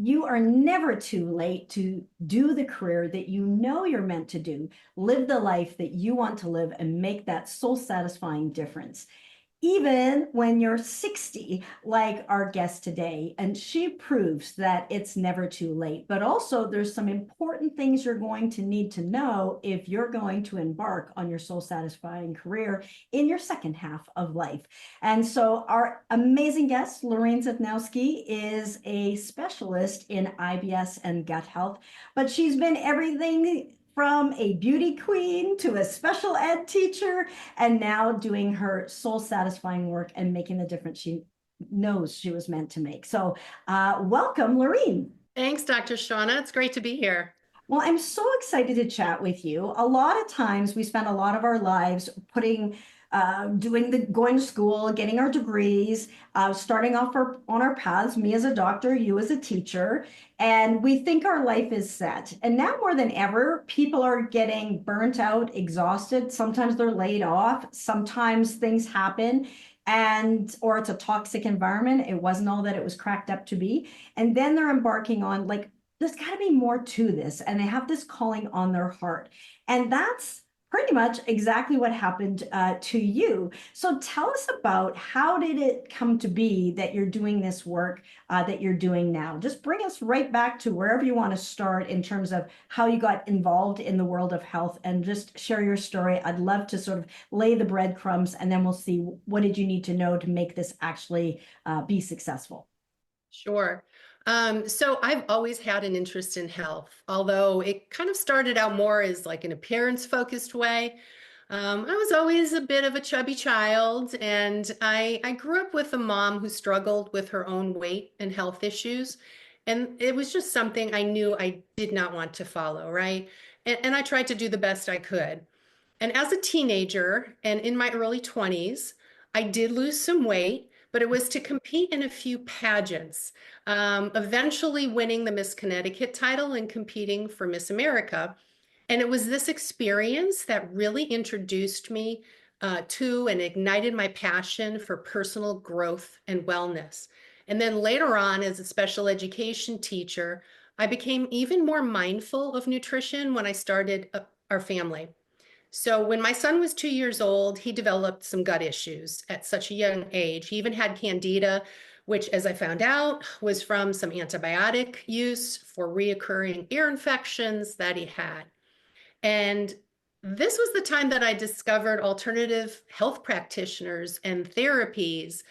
you are never too late to do the career that you know you're meant to do, live the life that you want to live, and make that soul satisfying difference even when you're 60, like our guest today. And she proves that it's never too late. But also, there's some important things you're going to need to know if you're going to embark on your soul satisfying career in your second half of life. And so, our amazing guest, Loren Zipnowski, is a specialist in IBS and gut health, but she's been everything from a beauty queen to a special ed teacher, and now doing her soul satisfying work and making the difference she knows she was meant to make. So, welcome, Loren. Thanks, Dr. Shaunna. It's great to be here. Well, I'm so excited to chat with you. A lot of times we spend a lot of our lives going to school, getting our degrees, starting off on our paths, me as a doctor, you as a teacher, and we think our life is set. And now more than ever, people are getting burnt out, exhausted. Sometimes they're laid off. Sometimes things happen or it's a toxic environment. It wasn't all that it was cracked up to be. And then they're embarking on like, there's got to be more to this. And they have this calling on their heart. And that's pretty much exactly what happened to you. So tell us about how did it come to be that you're doing this work that you're doing now? Just bring us right back to wherever you want to start in terms of how you got involved in the world of health, and just share your story. I'd love to sort of lay the breadcrumbs, and then we'll see what did you need to know to make this actually be successful. Sure. So I've always had an interest in health, although it kind of started out more as like an appearance-focused way. I was always a bit of a chubby child, and I grew up with a mom who struggled with her own weight and health issues. And it was just something I knew I did not want to follow, right? And I tried to do the best I could. And as a teenager and in my early 20s, I did lose some weight, but it was to compete in a few pageants, eventually winning the Miss Connecticut title and competing for Miss America. And it was this experience that really introduced me to and ignited my passion for personal growth and wellness. And then later on, as a special education teacher, I became even more mindful of nutrition when I started our family. So when my son was 2 years old, he developed some gut issues at such a young age. He even had candida, which, as I found out, was from some antibiotic use for reoccurring ear infections that he had. And this was the time that I discovered alternative health practitioners and therapies,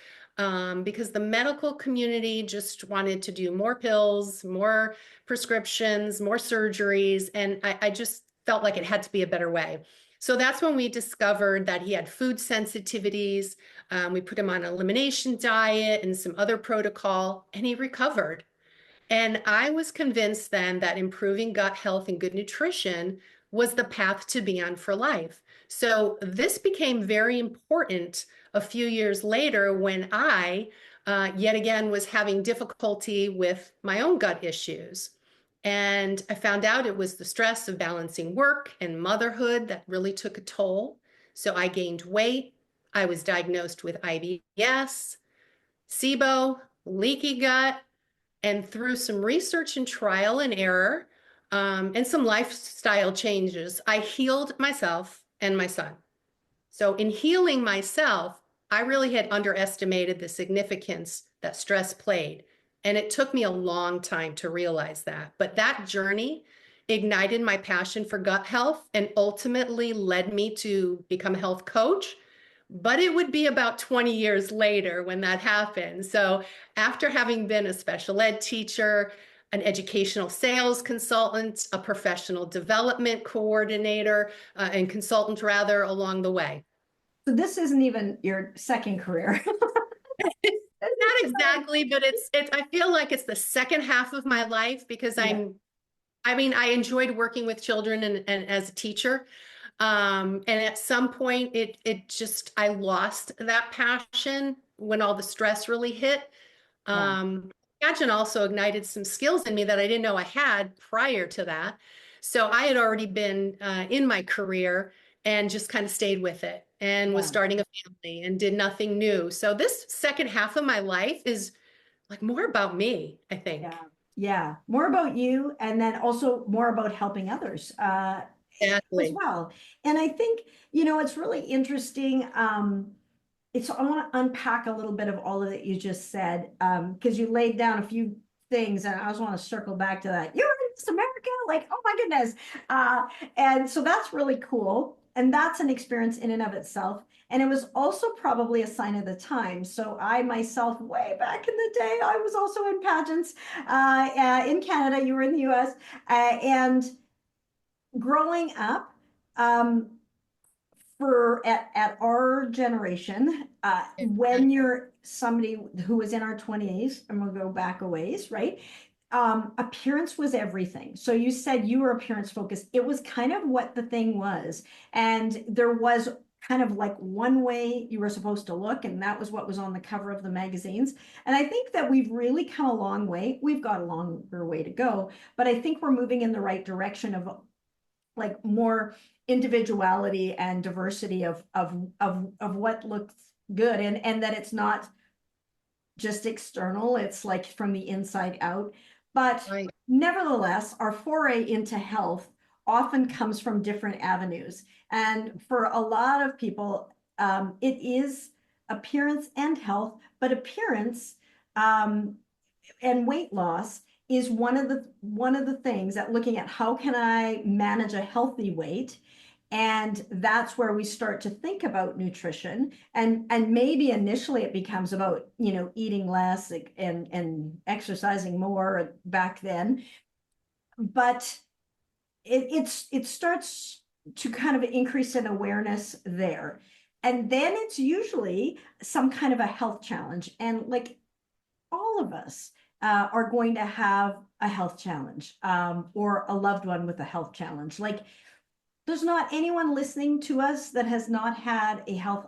because the medical community just wanted to do more pills, more prescriptions, more surgeries, and I just felt like it had to be a better way. So that's when we discovered that he had food sensitivities. We put him on an elimination diet and some other protocol, and he recovered. And I was convinced then that improving gut health and good nutrition was the path to be on for life. So this became very important a few years later when I, yet again, was having difficulty with my own gut issues. And I found out it was the stress of balancing work and motherhood that really took a toll. So I gained weight. I was diagnosed with IBS, SIBO, leaky gut, and through some research and trial and error, and some lifestyle changes, I healed myself and my son. So in healing myself, I really had underestimated the significance that stress played. And it took me a long time to realize that. But that journey ignited my passion for gut health and ultimately led me to become a health coach. But it would be about 20 years later when that happened. So after having been a special ed teacher, an educational sales consultant, a professional development coordinator, and consultant rather along the way. So this isn't even your second career. Not exactly, but I feel like it's the second half of my life because Yeah. I enjoyed working with children and as a teacher. And at some point I lost that passion when all the stress really hit. Yeah. Passion also ignited some skills in me that I didn't know I had prior to that. So I had already been in my career and just kind of stayed with it and was Yeah. starting a family and did nothing new. So this second half of my life is like more about me, I think. Yeah. Yeah, more about you and then also more about helping others as Exactly. well. And I think, it's really interesting. It's I want to unpack a little bit of all of that you just said, because you laid down a few things, and I just want to circle back to that. You're in this America, like, oh my goodness. And so that's really cool. And that's an experience in and of itself. And it was also probably a sign of the time. So I myself, way back in the day, I was also in pageants in Canada. You were in the US. And growing up, um, at our generation, when you're somebody who was in our 20s, and we'll go back a ways, right? Appearance was everything. So you said you were appearance focused. It was kind of what the thing was. And there was kind of like one way you were supposed to look, and that was what was on the cover of the magazines. And I think that we've really come a long way. We've got a longer way to go, but I think we're moving in the right direction of like more individuality and diversity of what looks good, and that it's not just external, it's like from the inside out. But Right. nevertheless, our foray into health often comes from different avenues, and for a lot of people, it is appearance and health, but appearance um, and weight loss is one of the things that looking at how can I manage a healthy weight. And that's where we start to think about nutrition, and maybe initially it becomes about eating less, like, and exercising more back then, but it starts to kind of increase in awareness there, and then it's usually some kind of a health challenge, and like all of us are going to have a health challenge, or a loved one with a health challenge. Like, there's not anyone listening to us that has not had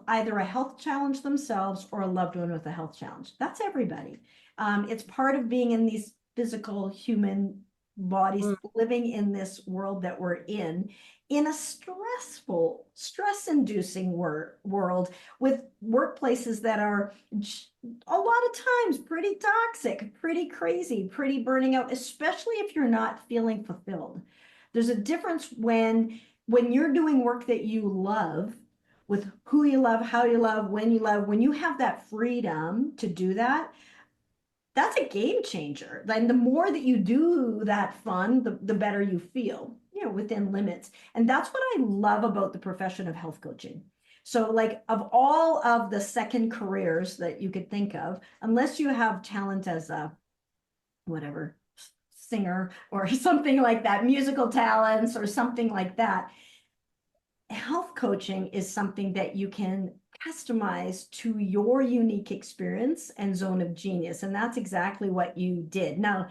either a health challenge themselves or a loved one with a health challenge. That's everybody. It's part of being in these physical human bodies, Mm, living in this world that we're in a stress inducing world, with workplaces that are a lot of times pretty toxic, pretty crazy, pretty burning out, especially if you're not feeling fulfilled. There's a difference when you're doing work that you love, with who you love, how you love, when you have that freedom to do that, that's a game changer. Then the more that you do that fun, the better you feel, within limits. And that's what I love about the profession of health coaching. So, like, of all of the second careers that you could think of, unless you have talent as a whatever singer or something like that, musical talents or something like that, health coaching is something that you can customize to your unique experience and zone of genius. And that's exactly what you did. Now,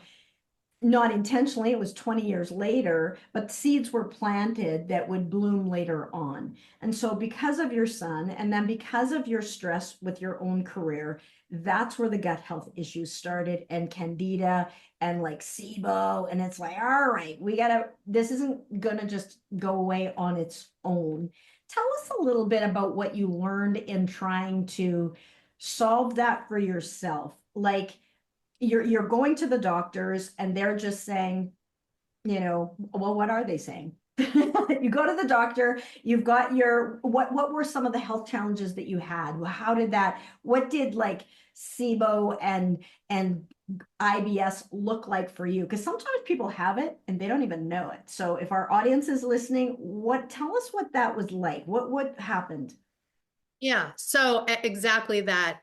not intentionally, it was 20 years later, but seeds were planted that would bloom later on. And so, because of your son, and then because of your stress with your own career, that's where the gut health issues started, and candida, and like SIBO. And it's like, all right, this isn't gonna just go away on its own. Tell us a little bit about what you learned in trying to solve that for yourself. Like, you're going to the doctors and they're just saying, well, what are they saying? You go to the doctor, you've got what were some of the health challenges that you had? What did like SIBO and IBS look like for you? Because sometimes people have it and they don't even know it. So if our audience is listening, tell us what that was like. What happened? yeah. So exactly that.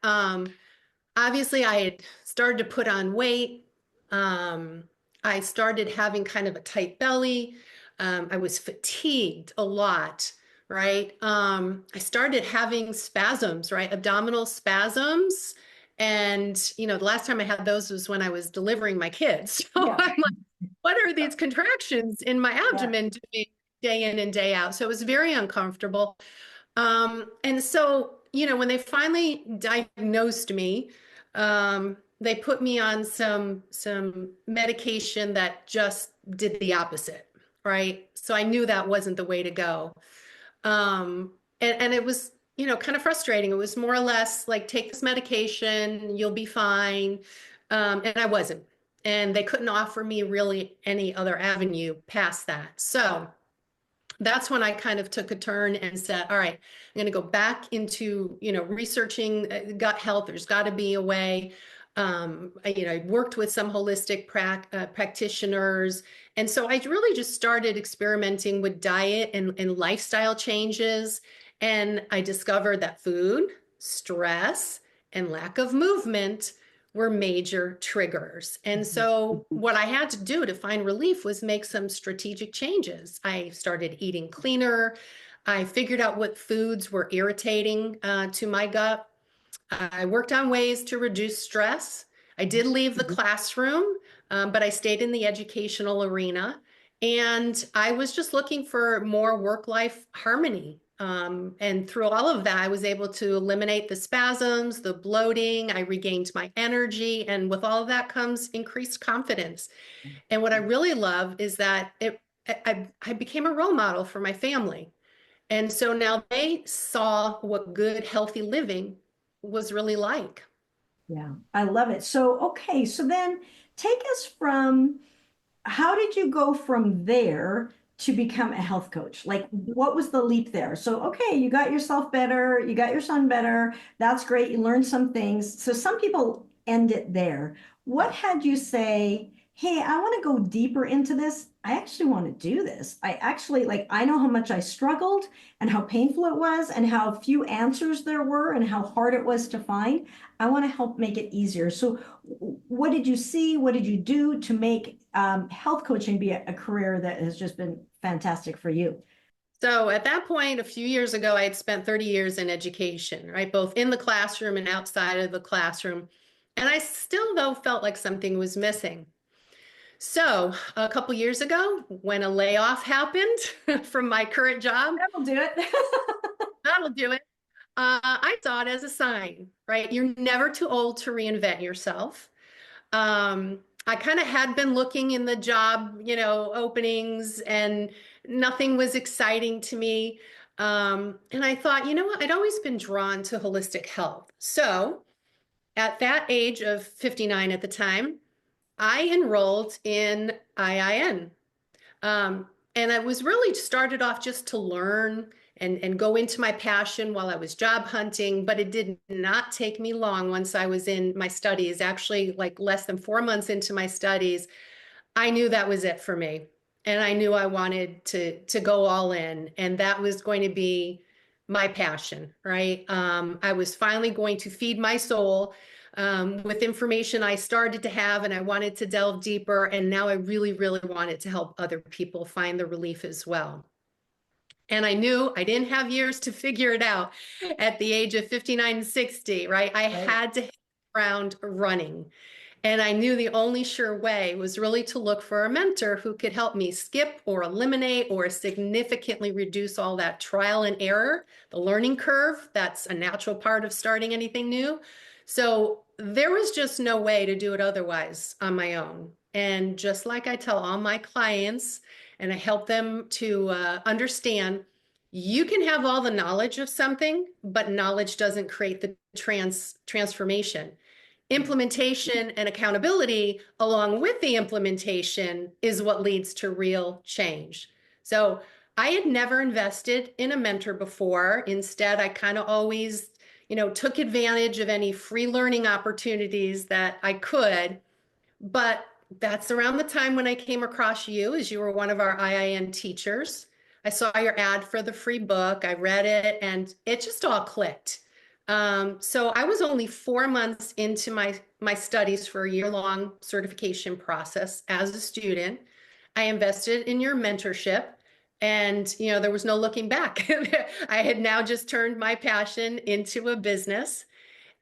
Obviously, I had started to put on weight. Um, I started having kind of a tight belly. I was fatigued a lot, right? I started having spasms, right? Abdominal spasms. And, the last time I had those was when I was delivering my kids. So Yeah, I'm like, what are these contractions in my yeah, abdomen doing day in and day out? So it was very uncomfortable. And so, when they finally diagnosed me, they put me on some medication that just did the opposite, right? So I knew that wasn't the way to go. And it was, kind of frustrating. It was more or less like, take this medication, you'll be fine. And I wasn't. and they couldn't offer me really any other avenue past that. So that's when I kind of took a turn and said, all right, I'm going to go back into, researching gut health. There's got to be a way. I worked with some holistic practitioners. And so I really just started experimenting with diet and lifestyle changes. And I discovered that food, stress, and lack of movement were major triggers. And so what I had to do to find relief was make some strategic changes. I started eating cleaner. I figured out what foods were irritating to my gut. I worked on ways to reduce stress. I did leave the classroom, but I stayed in the educational arena. And I was just looking for more work-life harmony. And through all of that, I was able to eliminate the spasms, the bloating. I regained my energy. And with all of that comes increased confidence. And what I really love is that I became a role model for my family. And so now they saw what good, healthy living was really like. Yeah, I love it. So, okay, so then take us from how did you go from there to become a health coach? Like, what was the leap there? So, okay, you got yourself better, you got your son better. That's great. You learned some things. So, some people end it there. What had you say, hey, I want to go deeper into this? I actually want to do this. I actually, like, I know how much I struggled and how painful it was and how few answers there were and how hard it was to find. I want to help make it easier. So, what did you see? What did you do to make health coaching be a career that has just been fantastic for you? So at that point, a few years ago, I had spent 30 years in education, right? Both in the classroom and outside of the classroom. And I still, though, felt like something was missing. So a couple years ago, when a layoff happened from my current job, That'll do it. that'll do it. I saw it as a sign, right? You're never too old to reinvent yourself. I kind of had been looking in the job, openings, and nothing was exciting to me. And I thought, you know what? I'd always been drawn to holistic health. So at that age of 59 at the time, I enrolled in IIN. Um, and I was really started off just to learn and go into my passion while I was job hunting, but it did not take me long once I was in my studies, actually like less than 4 months into my studies. I knew that was it for me. And I knew I wanted to go all in, and that was going to be my passion, right? I was finally going to feed my soul with information I started to have, and I wanted to delve deeper. And now I really, really wanted to help other people find the relief as well. And I knew I didn't have years to figure it out at the age of 59 and 60, right? I Right. had to hit the ground running. And I knew the only sure way was really to look for a mentor who could help me skip or eliminate or significantly reduce all that trial and error, the learning curve. That's a natural part of starting anything new. So there was just no way to do it otherwise on my own. And just like I tell all my clients, and I help them to understand, you can have all the knowledge of something, but knowledge doesn't create the transformation. Implementation and accountability along with the implementation is what leads to real change. So I had never invested in a mentor before. Instead, I kind of always, took advantage of any free learning opportunities that I could. But that's around the time when I came across you, as you were one of our IIN teachers. I saw your ad for the free book. I read it and it just all clicked. So I was only 4 months into my studies for a year-long certification process as a student. I invested in your mentorship, and there was no looking back. I had now just turned my passion into a business.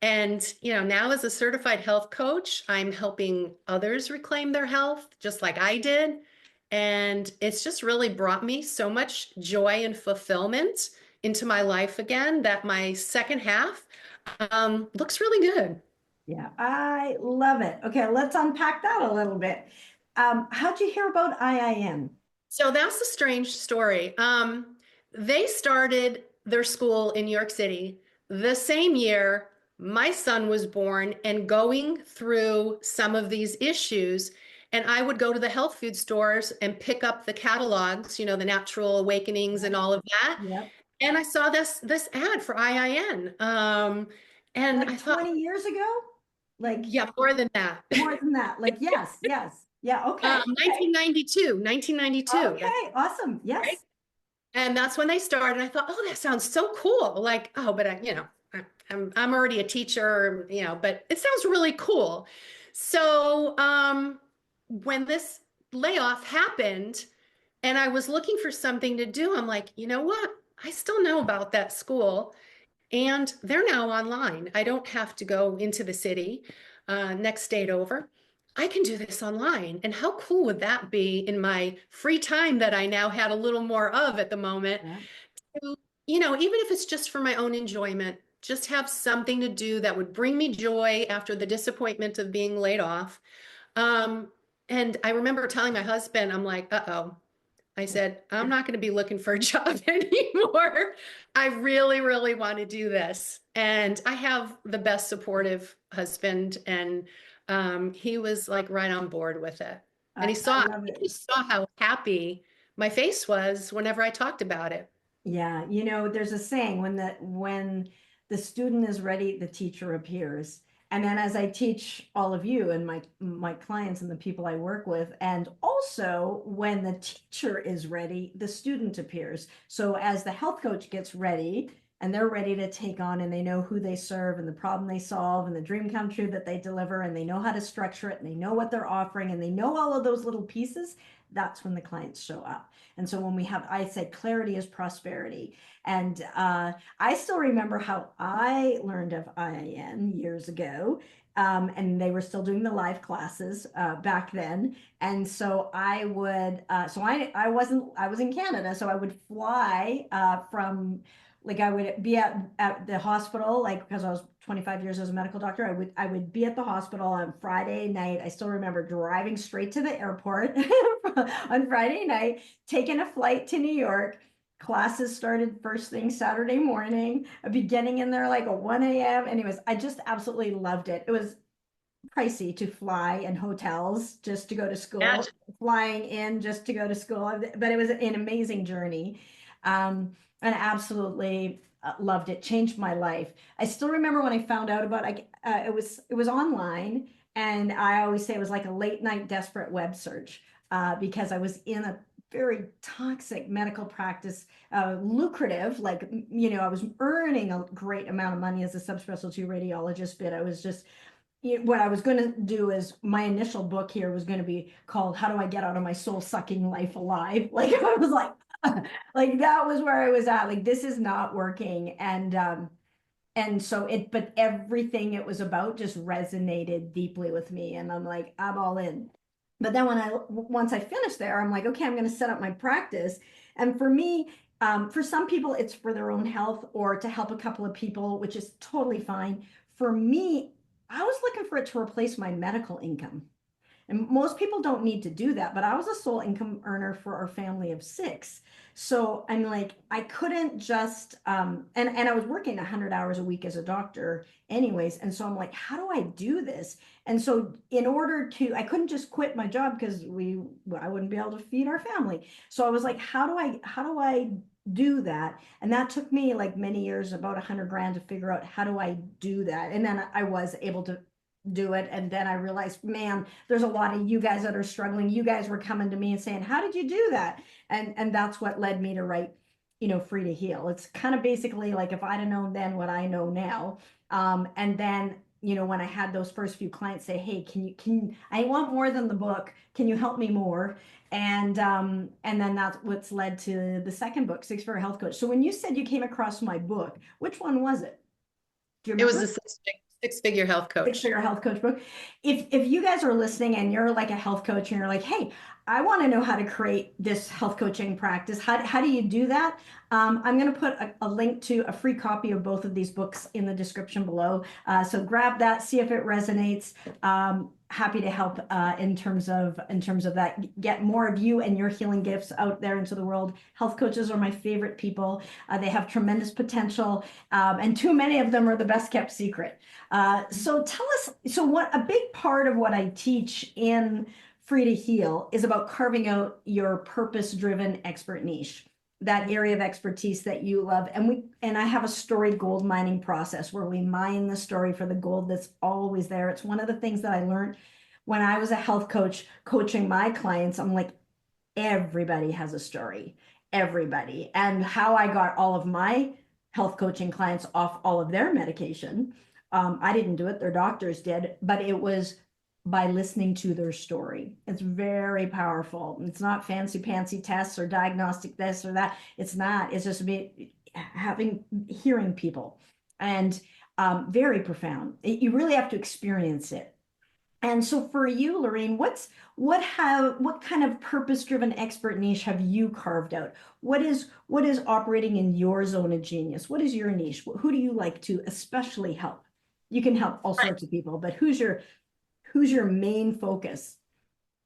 And now as a certified health coach, I'm helping others reclaim their health just like I did. And it's just really brought me so much joy and fulfillment into my life again that my second half looks really good. Yeah, I love it. Okay, let's unpack that a little bit. How'd you hear about IIM? So that's a strange story. They started their school in New York City the same year my son was born and going through some of these issues. And I would go to the health food stores and pick up the catalogs, the Natural Awakenings and all of that. Yep. And I saw this ad for IIN. And I Like thought, 20 years ago? Like yeah, more than that. more than that. Like, yes, yes. Yeah, okay. Okay. 1992, 1992. That's Okay, awesome. right. Yes. And that's when they started. I thought, oh, that sounds so cool. Like, oh, but I'm already a teacher, but it sounds really cool. So when this layoff happened and I was looking for something to do, I'm like, you know what? I still know about that school. And they're now online. I don't have to go into the city, next state over. I can do this online. And how cool would that be in my free time that I now had a little more of at the moment? Yeah. To, even if it's just for my own enjoyment, just have something to do that would bring me joy after the disappointment of being laid off. Um, and I remember telling my husband, I'm like, uh-oh. I said, I'm not going to be looking for a job anymore. I really, really want to do this. And I have the best supportive husband, and he was like right on board with it. And I love he it. saw how happy my face was whenever I talked about it. Yeah, there's a saying when the student is ready, the teacher appears. And then as I teach all of you and my clients and the people I work with, and also when the teacher is ready, the student appears. So as the health coach gets ready and they're ready to take on and they know who they serve and the problem they solve and the dream come true that they deliver and they know how to structure it and they know what they're offering and they know all of those little pieces, that's when the clients show up. And so when I said clarity is prosperity. And I still remember how I learned of IIN years ago. And they were still doing the live classes back then. And so I would, I was in Canada, so I would fly from, like I would be at the hospital, like because I was 25 years as a medical doctor, I would be at the hospital on Friday night. I still remember driving straight to the airport on Friday night, taking a flight to New York. Classes started first thing Saturday morning. I'd be getting in there like at 1 a.m. Anyways, I just absolutely loved it. It was pricey to fly and hotels just to go to school, Imagine. flying in just to go to school, but it was an amazing journey. And I absolutely loved it, changed my life. I still remember when I found out about it was online, and I always say it was like a late night desperate web search because I was in a very toxic medical practice, lucrative, like, I was earning a great amount of money as a subspecialty radiologist, but I was just, what I was going to do is my initial book here was going to be called How Do I Get Out of My Soul Sucking Life Alive? Like I was like that was where I was at. Like this is not working. And so but everything it was about just resonated deeply with me. And I'm like, I'm all in. But then once I finished there, I'm like, okay, I'm going to set up my practice. And for me, for some people, it's for their own health or to help a couple of people, which is totally fine. For me, I was looking for it to replace my medical income. And most people don't need to do that, but I was a sole income earner for our family of six. So I'm like, I couldn't just, and I was working 100 hours a week as a doctor anyways. And so I'm like, how do I do this? And so I couldn't just quit my job because I wouldn't be able to feed our family. So I was like, how do I do that? And that took me like many years, about 100 grand to figure out how do I do that. And then I was able to do it. And then I realized, man, there's a lot of you guys that are struggling. You guys were coming to me and saying, how did you do that? And that's what led me to write, Free to Heal. It's kind of basically like if I'd have known then what I know now. And then, when I had those first few clients say, hey, I want more than the book. Can you help me more? And then that's what's led to the second book, Six Figure Health Coach. So when you said you came across my book, which one was it? Do you It was remember? a six-figure health Six coach. Figure Health Coach book. If you guys are listening and you're like a health coach and you're like, hey, I want to know how to create this health coaching practice. How do you do that? I'm going to put a link to a free copy of both of these books in the description below. So grab that, see if it resonates. happy to help in terms of that. Get more of you and your healing gifts out there into the world. Health coaches are my favorite people. They have tremendous potential, and too many of them are the best kept secret. So tell us. So what a big part of what I teach in Free to Heal is about carving out your purpose-driven expert niche, that area of expertise that you love. And I have a story gold mining process where we mine the story for the gold that's always there. It's one of the things that I learned when I was a health coach coaching my clients. I'm like, everybody has a story, everybody. And how I got all of my health coaching clients off all of their medication. I didn't do it, their doctors did, but it was by listening to their story. It's very powerful. It's not fancy pantsy tests or diagnostic this or that. It's not. It's just hearing people, and very profound. You really have to experience it. And so for you, Lorraine, what kind of purpose-driven expert niche have you carved out? What is operating in your zone of genius? What is your niche? Who do you like to especially help? You can help all sorts of people, but who's your main focus?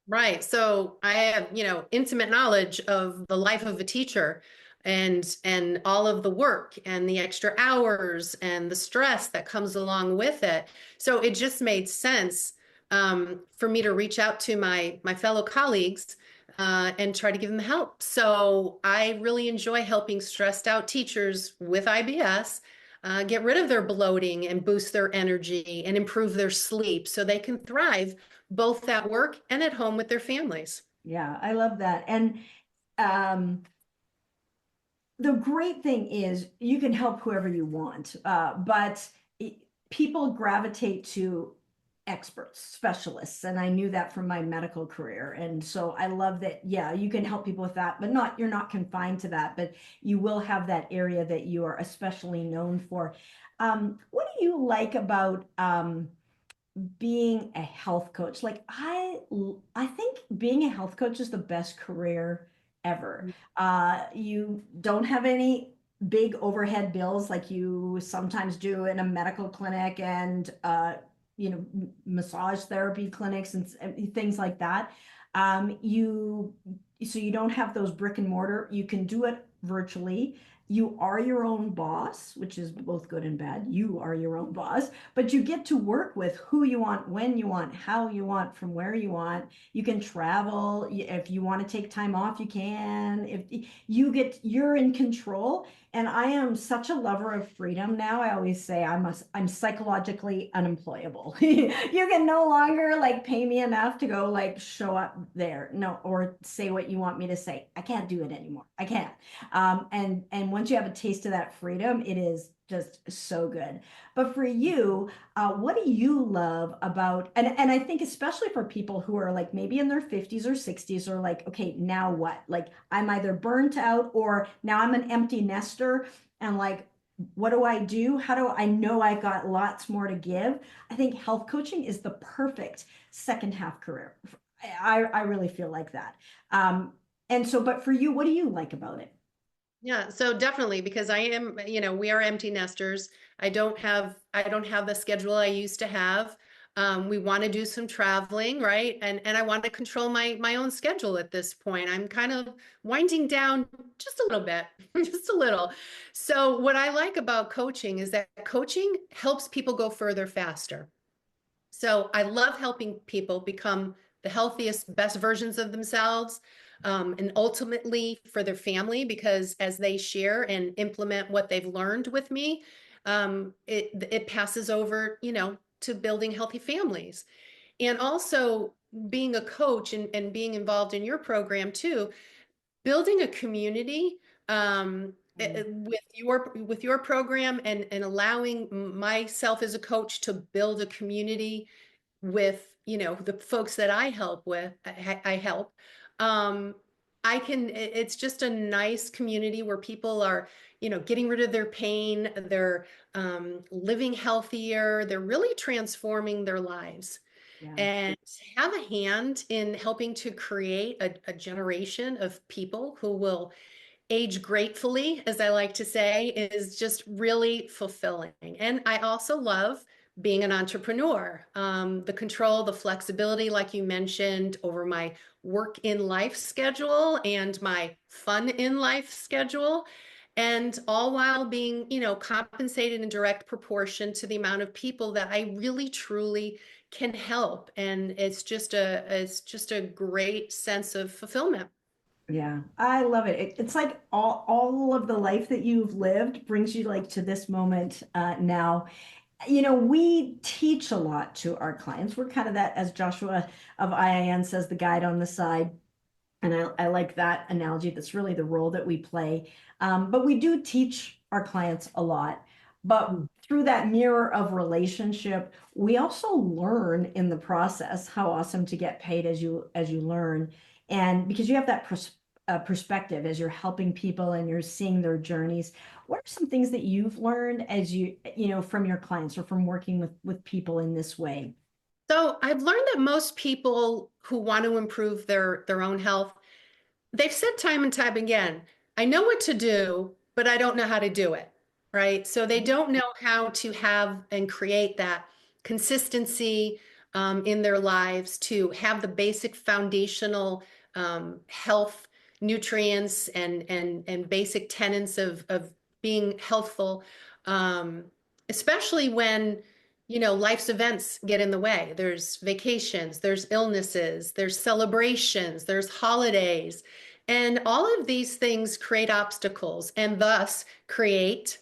Right. So I have, intimate knowledge of the life of a teacher and all of the work and the extra hours and the stress that comes along with it. So it just made sense for me to reach out to my fellow colleagues and try to give them help. So I really enjoy helping stressed out teachers with IBS get rid of their bloating and boost their energy and improve their sleep so they can thrive both at work and at home with their families. Yeah, I love that. And um, the great thing is you can help whoever you want, but people gravitate to experts, specialists, and I knew that from my medical career. And so I love that. Yeah, you can help people with that, but you're not confined to that, but you will have that area that you are especially known for. What do you like about being a health coach? Like I think being a health coach is the best career ever. You don't have any big overhead bills like you sometimes do in a medical clinic, and massage therapy clinics and things like that. You So you don't have those brick and mortar. You can do it virtually. You are your own boss, which is both good and bad. You are your own boss, but you get to work with who you want, when you want, how you want, from where you want. You can travel. If you want to take time off, you can. If you're in control. And I am such a lover of freedom now. I always say I'm psychologically unemployable. You can no longer like pay me enough to go like show up there. No, or say what you want me to say. I can't do it anymore. I can't. And once you have a taste of that freedom, it is just so good. But for you, what do you love about, and I think especially for people who are like maybe in their 50s or 60s, or like, okay, now what? Like I'm either burnt out or now I'm an empty nester, and like, what do I do? How do I know I got lots more to give? I think health coaching is the perfect second half career. I really feel like that. And so, but for you, what do you like about it? Yeah, so definitely because I am, we are empty nesters. I don't have the schedule I used to have. We want to do some traveling, right? And I want to control my own schedule at this point. I'm kind of winding down just a little bit, just a little. So what I like about coaching is that coaching helps people go further faster. So I love helping people become the healthiest, best versions of themselves, and ultimately for their family, because as they share and implement what they've learned with me, it passes over, to building healthy families. And also being a coach and being involved in your program too, building a community with your program and allowing myself as a coach to build a community with the folks that I help with. I help. um it's just a nice community where people are getting rid of their pain, they're living healthier, they're really transforming their lives, Yeah. and have a hand in helping to create a generation of people who will age gratefully, as I like to say, is just really fulfilling. And I also love being an entrepreneur, the control, the flexibility, like you mentioned, over my work in life schedule and my fun in life schedule, and all while being, compensated in direct proportion to the amount of people that I really truly can help. And it's just a great sense of fulfillment. Yeah, I love it. It's like all of the life that you've lived brings you like to this moment now. We teach a lot to our clients. We're kind of that, as Joshua of IIN says, the guide on the side. And I like that analogy. That's really the role that we play. But we do teach our clients a lot. But through that mirror of relationship, we also learn in the process. How awesome to get paid as you learn, and because you have that perspective as you're helping people and you're seeing their journeys. What are some things that you've learned as from your clients or from working with people in this way? So I've learned that most people who want to improve their own health, they've said time and time again, I know what to do, but I don't know how to do it, right? So they don't know how to have and create that consistency in their lives, to have the basic foundational health nutrients and basic tenets of being healthful, um, especially when life's events get in the way. There's vacations, there's illnesses, there's celebrations, there's holidays. And all of these things create obstacles and thus create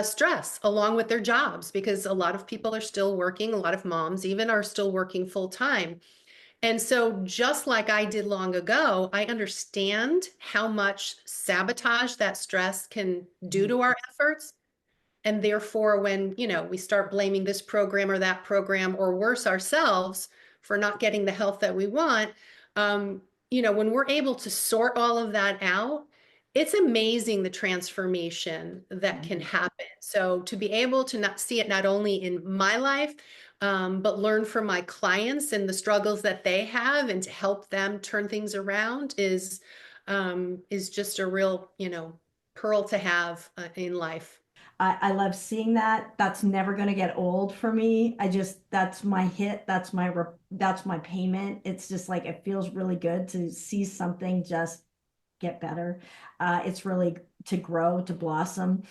stress along with their jobs, because a lot of people are still working. A lot of moms even are still working full time. And so, just like I did long ago, I understand how much sabotage that stress can do to our efforts. And therefore, when, we start blaming this program or that program, or worse, ourselves for not getting the health that we want, um, when we're able to sort all of that out, it's amazing the transformation that can Mhm. happen. So to be able to not see it not only in my life, but learn from my clients and the struggles that they have, and to help them turn things around is just a real, pearl to have in life. I love seeing that. That's never going to get old for me. That's my hit. That's my payment. It's just like, it feels really good to see something just get better. It's really to grow, to blossom.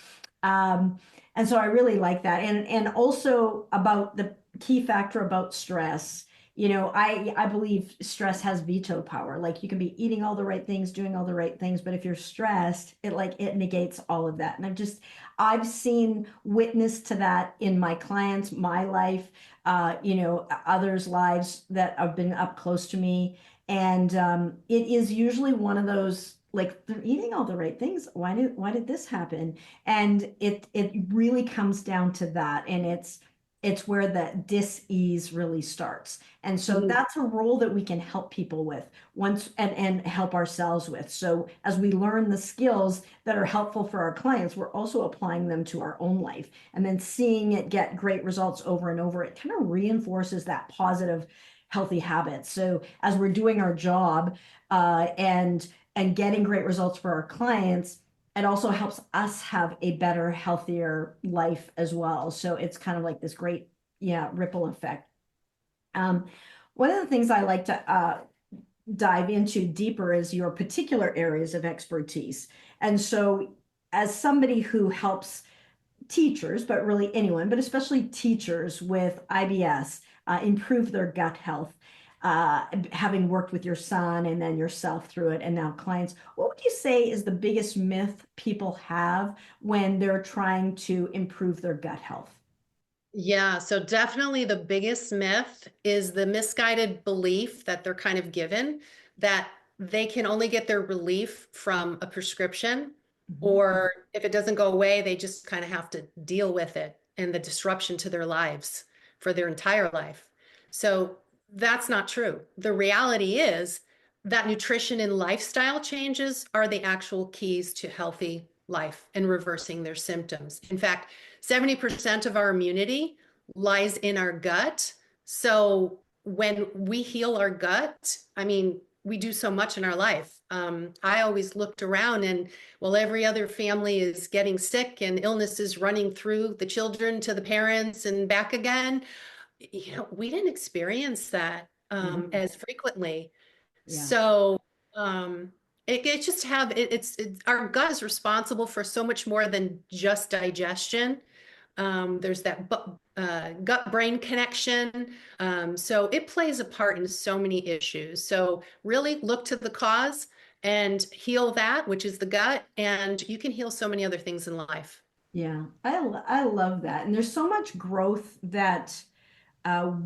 Um, and so I really like that. And also about the key factor about stress. I believe stress has veto power. Like, you can be eating all the right things, doing all the right things, but if you're stressed, it negates all of that. And I've seen witness to that in my clients, my life, others' lives that have been up close to me. And it is usually one of those, like, they're eating all the right things. Why did this happen? And it really comes down to that. And it's where that dis-ease really starts. And so Mhm. that's a role that we can help people with once, and help ourselves with. So as we learn the skills that are helpful for our clients, we're also applying them to our own life. And then seeing it get great results over and over, it kind of reinforces that positive, healthy habits. So as we're doing our job, and getting great results for our clients, it also helps us have a better, healthier life as well. So it's kind of like this great, yeah, ripple effect. Um, One of the things I like to dive into deeper is your particular areas of expertise. And so, as somebody who helps teachers, but really anyone, but especially teachers with IBS, improve their gut health. Having worked with your son and then yourself through it, and now clients, what would you say is the biggest myth people have when they're trying to improve their gut health? Yeah, so definitely the biggest myth is the misguided belief that they're kind of given, that they can only get their relief from a prescription, Mhm. or if it doesn't go away, they just kind of have to deal with it and the disruption to their lives for their entire life. So that's not true. The reality is that nutrition and lifestyle changes are the actual keys to healthy life and reversing their symptoms. In fact, 70% of our immunity lies in our gut. So when we heal our gut, I mean, we do so much in our life. I always looked around and, well, every other family is getting sick and illness is running through the children to the parents and back again. We didn't experience that Mhm. as frequently. Yeah. So it just it's our gut is responsible for so much more than just digestion. There's that gut brain connection. So it plays a part in so many issues. So really look to the cause and heal that, which is the gut, and you can heal so many other things in life. Yeah. I love that. And there's so much growth that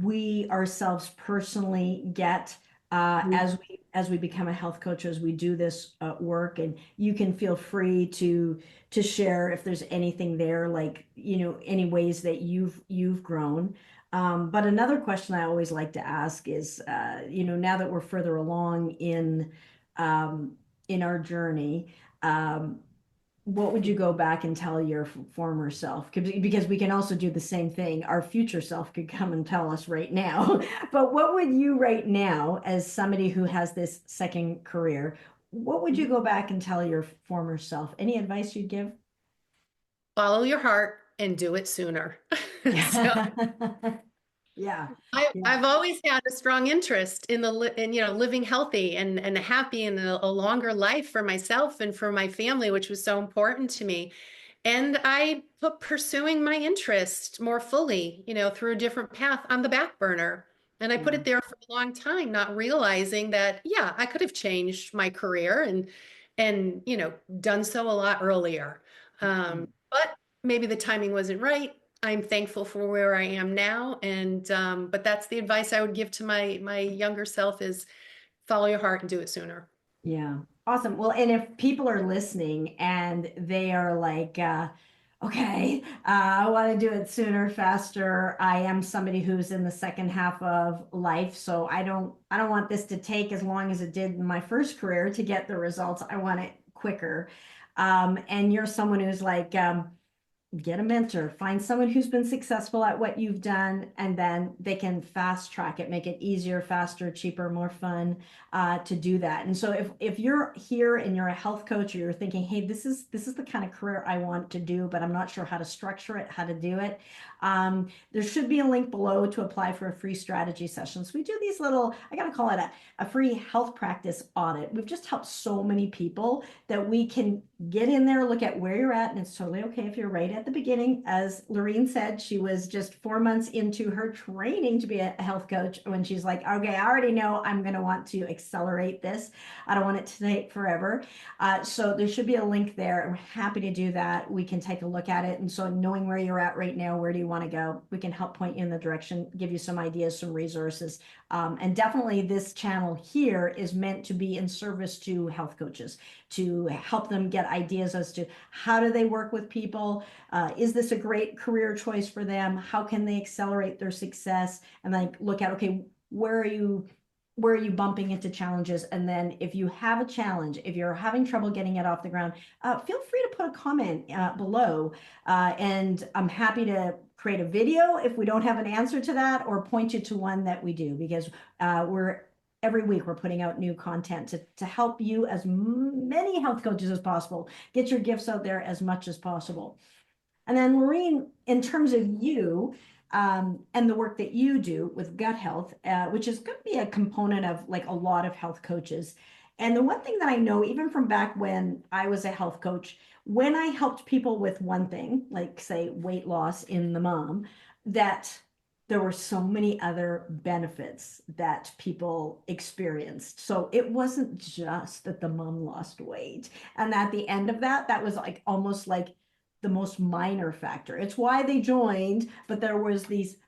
we ourselves personally get as we become a health coach, as we do this work. And you can feel free to share if there's anything there, like, any ways that you've grown. But another question I always like to ask is, now that we're further along um, in our journey, um, what would you go back and tell your former self? Because we can also do the same thing. Our future self could come and tell us right now. But what would you right now, as somebody who has this second career, what would you go back and tell your former self? Any advice you'd give? Follow your heart and do it sooner. So Yeah. Yeah. Yeah. I've always had a strong interest in living healthy and happy and a longer life for myself and for my family, which was so important to me. And I put pursuing my interest more fully, through a different path on the back burner. And I put Yeah. it there for a long time, not realizing that, yeah, I could have changed my career and done so a lot earlier. But maybe the timing wasn't right. I'm thankful for where I am now. And but that's the advice I would give to my younger self is follow your heart and do it sooner. Yeah. Awesome. Well, and if people are listening and they are like, okay, I want to do it sooner, faster. I am somebody who's in the second half of life, so I don't want this to take as long as it did in my first career to get the results. I want it quicker. And you're someone who's like, get a mentor, find someone who's been successful at what you've done, and then they can fast track it, make it easier, faster, cheaper, more fun to do that. And so if you're here and you're a health coach, or you're thinking, hey, this is the kind of career I want to do, but I'm not sure how to structure it, how to do it, there should be a link below to apply for a free strategy session. So we do these little, I gotta call it a free health practice audit. We've just helped so many people that we can get in there, look at where you're at, and it's totally okay if you're right at the beginning. As Loren said, she was just 4 months into her training to be a health coach when she's like, okay, I already know I'm going to want to accelerate this. I don't want it to take forever. So there should be a link there, and we're happy to do that. We can take a look at it. And so knowing where you're at right now, where do you want to go? We can help point you in the direction, give you some ideas, some resources. And definitely this channel here is meant to be in service to health coaches, to help them get ideas as to how do they work with people. Is this a great career choice for them? How can they accelerate their success? And like look at, okay, where are you bumping into challenges? And then if you have a challenge, if you're having trouble getting it off the ground, feel free to put a comment below. And I'm happy to create a video if we don't have an answer to that, or point you to one that we do, because we're every week we're putting out new content to help you, as many health coaches as possible, get your gifts out there as much as possible. And then Loren, in terms of you and the work that you do with gut health, which is going to be a component of like a lot of health coaches. And the one thing that I know, even from back when I was a health coach, when I helped people with one thing, like say weight loss in the mom, that there were so many other benefits that people experienced. So it wasn't just that the mom lost weight. And at the end of that, that was like almost like the most minor factor. It's why they joined, but there was these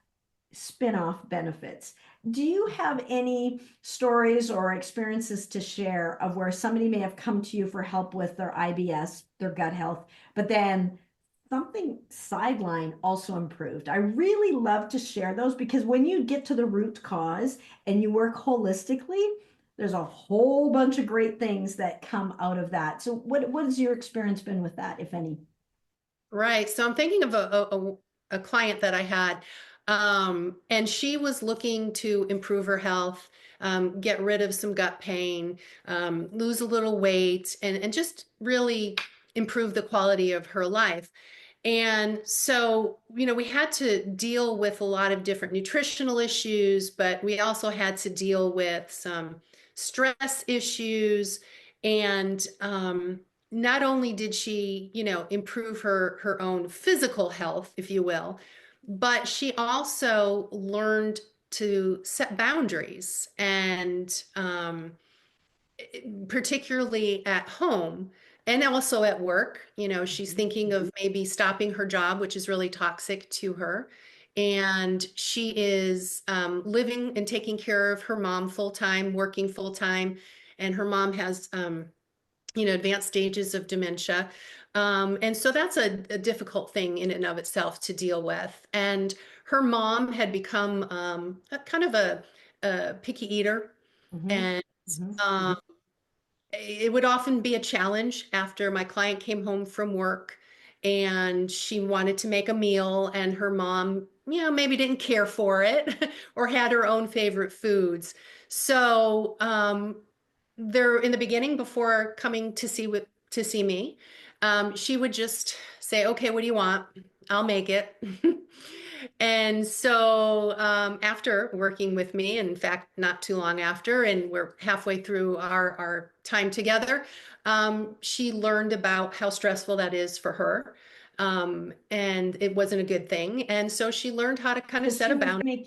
spin-off benefits. Do you have any stories or experiences to share of where somebody may have come to you for help with their IBS, their gut health, but then something sideline also improved? I really love to share those, because when you get to the root cause and you work holistically, there's a whole bunch of great things that come out of that. So what has your experience been with that, if any? Right. So I'm thinking of a client that I had, and she was looking to improve her health. get rid of some gut pain, lose a little weight, and just really improve the quality of her life. And so, we had to deal with a lot of different nutritional issues, but we also had to deal with some stress issues. And not only did she, improve her own physical health, if you will, but she also learned to set boundaries and particularly at home and also at work. She's Mhm. thinking of maybe stopping her job, which is really toxic to her. And she is living and taking care of her mom full time, working full time. And her mom has, advanced stages of dementia. And so that's a difficult thing in and of itself to deal with. And her mom had become a kind of a picky eater. Mhm. And Mhm. um, it would often be a challenge after my client came home from work and she wanted to make a meal and her mom, maybe didn't care for it or had her own favorite foods. So, there in the beginning before coming to see me, she would just say, "Okay, what do you want? I'll make it." And so, after working with me, in fact, not too long after, and we're halfway through our time together, she learned about how stressful that is for her. And it wasn't a good thing. And so she learned how to kind So of set a boundary.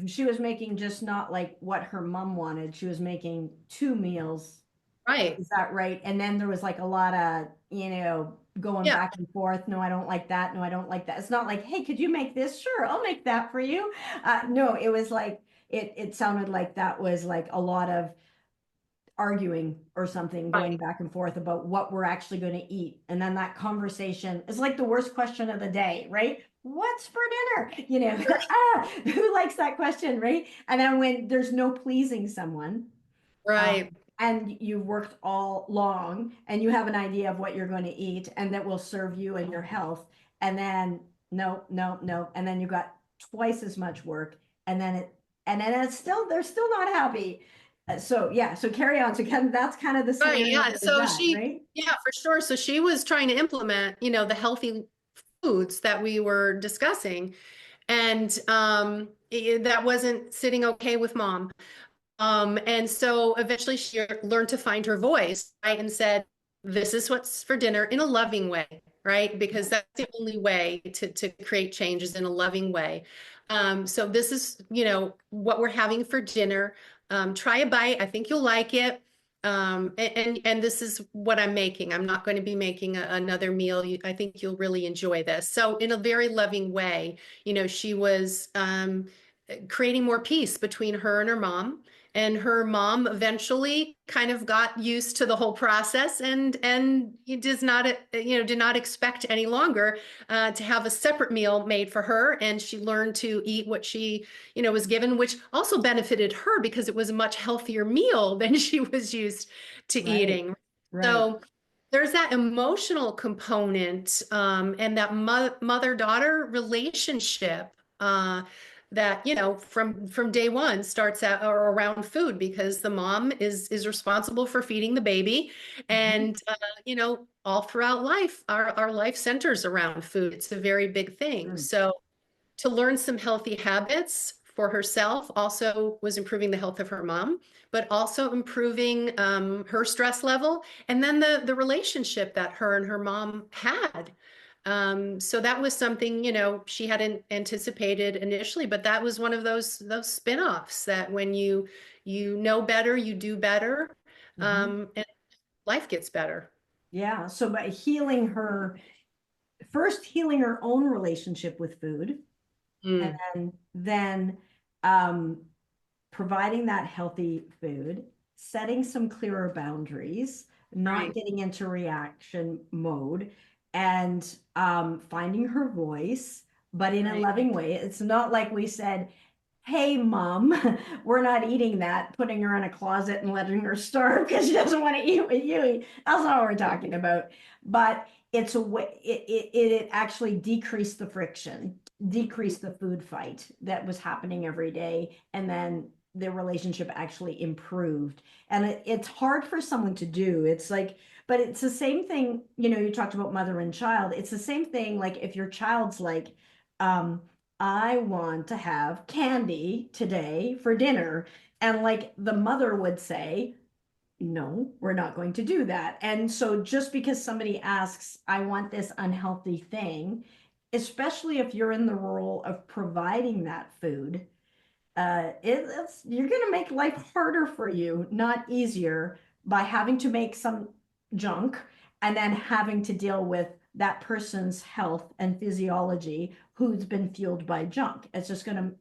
she was making just not like what her mom wanted. She was making two meals. Right. Is that right? And then there was like a lot of, going Yeah. back and forth. No, I don't like that. No, I don't like that. It's not like, hey, could you make this? Sure, I'll make that for you. No, it was like it sounded like that was like a lot of arguing or something, going Right. back and forth about what we're actually going to eat. And then that conversation is like the worst question of the day, right? What's for dinner? Who likes that question, right? And then when there's no pleasing someone, Right. and you've worked all long and you have an idea of what you're going to eat and that will serve you and your health, and then no, no, no, and then you got twice as much work, and then it's still they're still not happy. So yeah, so carry on. So that's kind of the Right. scenario Yeah. with So that, right? yeah, for sure. So she was trying to implement, the healthy foods that we were discussing. And that wasn't sitting okay with mom. And so eventually she learned to find her voice, right? And said, this is what's for dinner in a loving way, right? Because that's the only way to create changes in a loving way. So this is, what we're having for dinner. Try a bite. I think you'll like it. And this is what I'm making. I'm not going to be making another meal. I think you'll really enjoy this. So in a very loving way, she was creating more peace between her and her mom. And her mom eventually kind of got used to the whole process and did not expect any longer to have a separate meal made for her. And she learned to eat what she was given, which also benefited her because it was a much healthier meal than she was used to Right, eating. right. So there's that emotional component and that mother-daughter relationship. That from day one starts out or around food because the mom is responsible for feeding the baby, Mhm. and all throughout life our life centers around food. It's a very big thing. Sure. So to learn some healthy habits for herself also was improving the health of her mom, but also improving her stress level and then the relationship that her and her mom had. So that was something, she hadn't anticipated initially, but that was one of those spin-offs that when you know better, you do better, Mhm. and life gets better. Yeah, so by healing her own relationship with food, and Mm, then um, providing that healthy food, setting some clearer boundaries, not right, getting into reaction mode, and finding her voice, but in a right, loving way. It's not like we said, hey, mom, we're not eating that, putting her in a closet and letting her starve because she doesn't want to eat what you eat. That's not what we're talking about. But it's a way, it actually decreased the friction, decreased the food fight that was happening every day. And then their relationship actually improved. And it's hard for someone to do. It's like, but it's the same thing, you talked about mother and child. It's the same thing, like if your child's like, um, I want to have candy today for dinner. And like the mother would say, no, we're not going to do that. And so just because somebody asks, I want this unhealthy thing, especially if you're in the role of providing that food, you're going to make life harder for you, not easier, by having to make some junk and then having to deal with that person's health and physiology who's been fueled by junk. It's going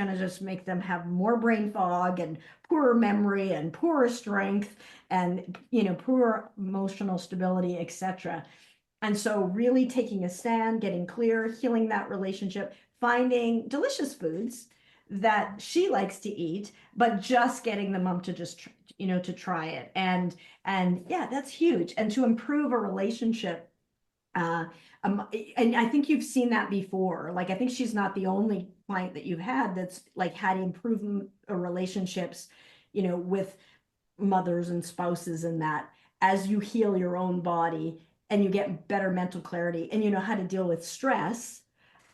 to just make them have more brain fog and poorer memory and poorer strength and poorer emotional stability, etc. And so really taking a stand, getting clear, healing that relationship, finding delicious foods that she likes to eat, but just getting the mom to just, to try it. And yeah, that's huge. And to improve a relationship, uh, and I think you've seen that before. Like, I think she's not the only client that you've had that's like had improved relationships, with mothers and spouses, and that as you heal your own body and you get better mental clarity and you know how to deal with stress,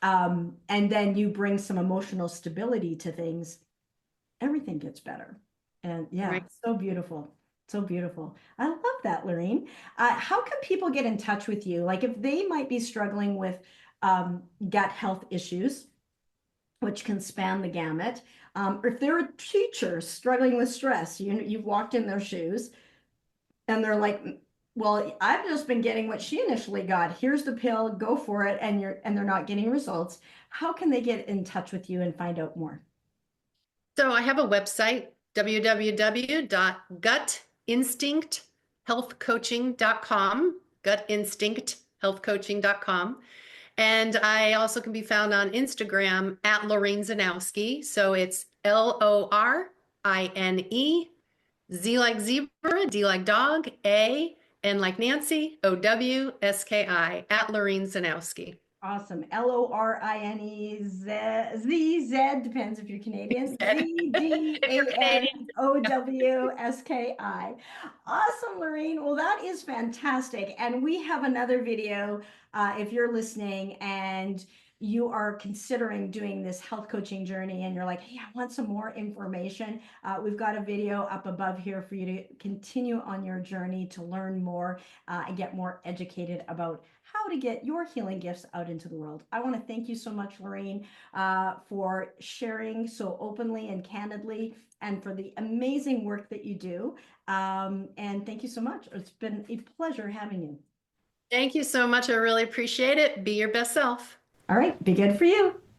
and then you bring some emotional stability to things, everything gets better. And yeah, Right. so beautiful. So beautiful. I love that, Lorene. How can people get in touch with you? Like if they might be struggling with gut health issues, which can span the gamut. Or if they're a teacher struggling with stress, you've walked in their shoes and they're like, well, I've just been getting what she initially got. Here's the pill, go for it, and they're not getting results. How can they get in touch with you and find out more? So I have a website, www.gutinstincthealthcoaching.com, gutinstincthealthcoaching.com. And I also can be found on Instagram at Loren Zanowski. So it's Lorine, Z like zebra, D like dog, A, N like Nancy, OWSKI at Loren Zanowski. Awesome. Lorinezz, depends if you're Canadian. If you're Canadian. ZdanoWSKI. Awesome, Lorene. Well, that is fantastic. And we have another video if you're listening and you are considering doing this health coaching journey and you're like, hey, I want some more information. We've got a video up above here for you to continue on your journey to learn more and get more educated about how to get your healing gifts out into the world. I want to thank you so much, Lorene, for sharing so openly and candidly and for the amazing work that you do. And thank you so much. It's been a pleasure having you. Thank you so much. I really appreciate it. Be your best self. All right, be good for you.